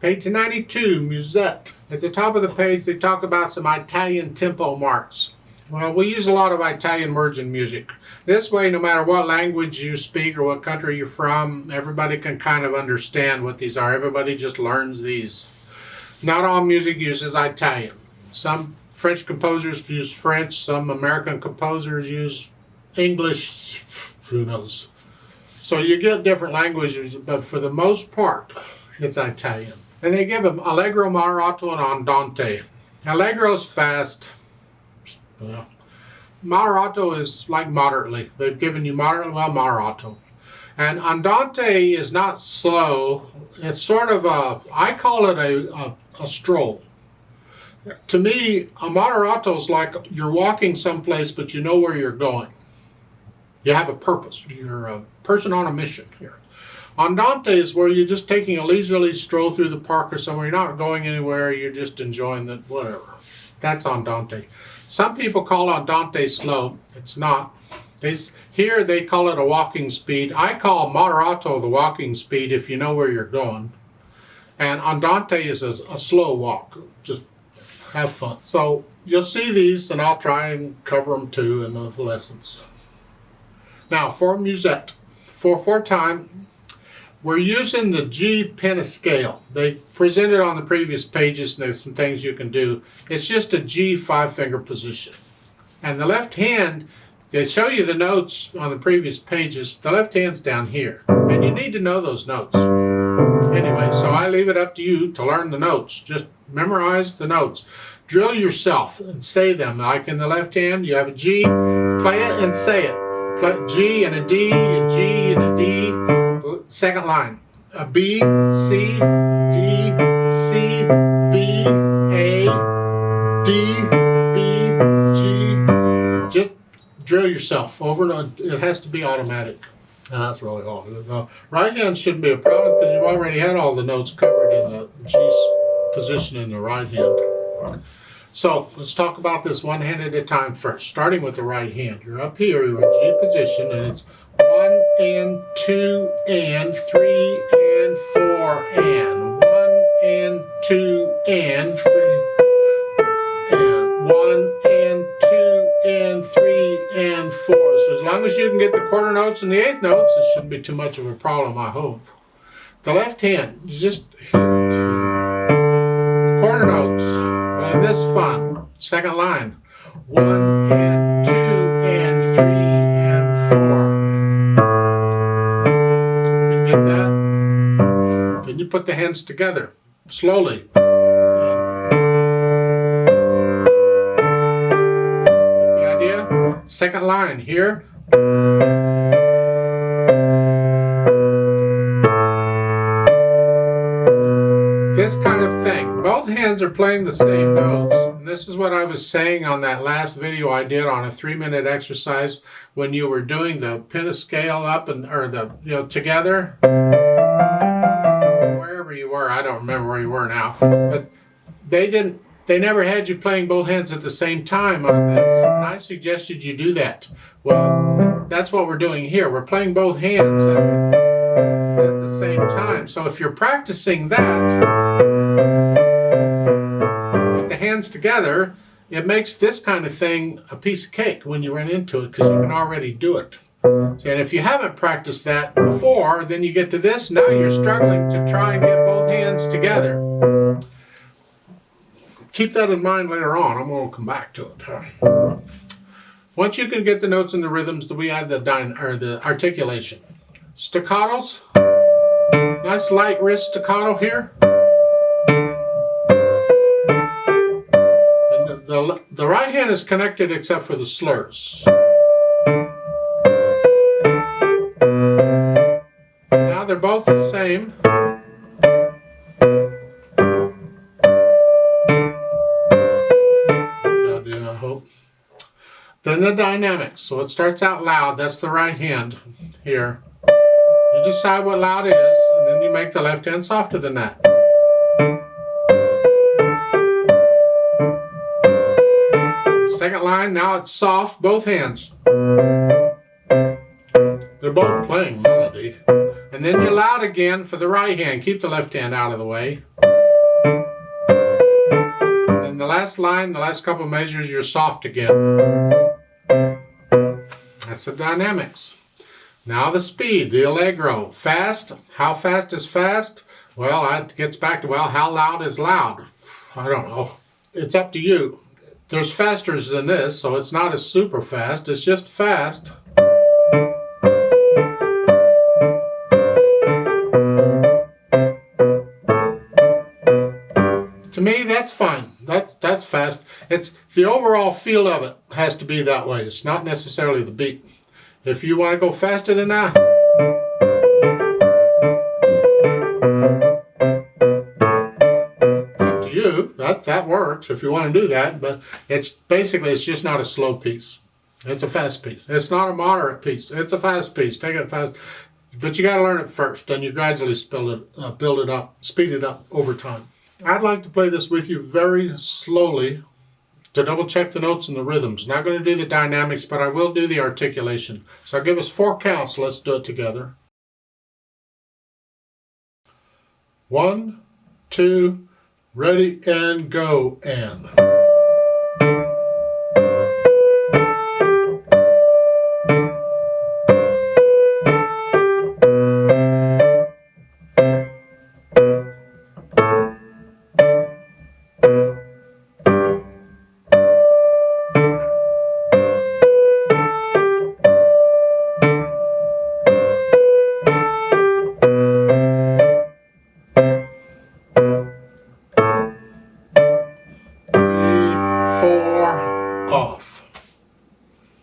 Page 92, Musette. At the top of the page, they talk about some Italian tempo marks. Well, we use a lot of Italian words in music. This way, no matter what language you speak or what country you're from, everybody can kind of understand what these are. Everybody just learns these. Not all music uses Italian. Some French composers use French, some American composers use English, who knows. So you get different languages, but for the most part, it's Italian. And they give them Allegro, Moderato, and Andante. Allegro's fast. Well, Moderato is like moderately. They've given you moderately, well, Moderato. And Andante is not slow. It's sort of I call it a stroll. To me, a Moderato is like you're walking someplace, but you know where you're going. You have a purpose. You're a person on a mission here. Andante is where you're just taking a leisurely stroll through the park or somewhere. You're not going anywhere. You're just enjoying the whatever. That's Andante. Some people call Andante slow. It's not. Here they call it a walking speed. I call Moderato the walking speed if you know where you're going. And Andante is a slow walk. Just have fun. So you'll see these, and I'll try and cover them too in the lessons. Now, for Musette, for 4/time, we're using the G pentascale. They presented on the previous pages, and there's some things you can do. It's just a G 5-finger position. And the left hand, they show you the notes on the previous pages. The left hand's down here, and you need to know those notes. Anyway, so I leave it up to you to learn the notes. Just memorize the notes. Drill yourself and say them. Like in the left hand, you have a G, play it and say it. Play G and a D, a G and a D. Second line, a B, C, D, C, B, A, D, B, G. Just drill yourself over and on. It has to be automatic. And that's really all. The right hand shouldn't be a problem because you've already had all the notes covered in the G position in the right hand. So let's talk about this one hand at a time first, starting with the right hand. You're up here, you're in G position, and it's 1 and 2 and 3 and 4 and 1 and 2 and 3 and 1 and 2 and 3 and 4. So as long as you can get the quarter notes and the eighth notes, it shouldn't be too much of a problem, I hope. The left hand, just quarter notes. And this fun. Second line. 1 and 2 and 3 and 4. You get that? Then you put the hands together. Slowly. Get the idea? Second line here. This kind of thing. Both hands are playing the same notes. And this is what I was saying on that last video I did on a 3-minute exercise when you were doing the pentascale up and together. Wherever you were, I don't remember where you were now. But they never had you playing both hands at the same time on this. And I suggested you do that. Well, that's what we're doing here. We're playing both hands at the same time. So if you're practicing that with the hands together, it makes this kind of thing a piece of cake when you run into it because you can already do it. And if you haven't practiced that before, then you get to this, now you're struggling to try and get both hands together. Keep that in mind later on. I'm going to come back to it. Once you can get the notes and the rhythms, we add the articulation. Staccatos. Nice light wrist staccato here. And the right hand is connected except for the slurs. Now they're both the same. I hope. Then the dynamics. So it starts out loud. That's the right hand here. You decide what loud is, and then you make the left hand softer than that. Second line, now it's soft, both hands. They're both playing melody. And then you're loud again for the right hand. Keep the left hand out of the way. the last line, the last couple of measures, you're soft again. That's the dynamics. Now the speed, the allegro. Fast. How fast is fast? Well, that gets back to, well, how loud is loud? I don't know. It's up to you. There's fasters than this, so it's not as super fast. It's just fast. To me, that's fine. That's fast. It's the overall feel of it has to be that way. It's not necessarily the beat. If you want to go faster than that, it's up to you. That works if you want to do that. But it's just not a slow piece. It's a fast piece. It's not a moderate piece. It's a fast piece. Take it fast. But you got to learn it first, then you gradually build it up, speed it up over time. I'd like to play this with you very slowly to double check the notes and the rhythms. Not going to do the dynamics, but I will do the articulation. So I'll give us 4 counts. Let's do it together. 1, 2, ready, and go, and.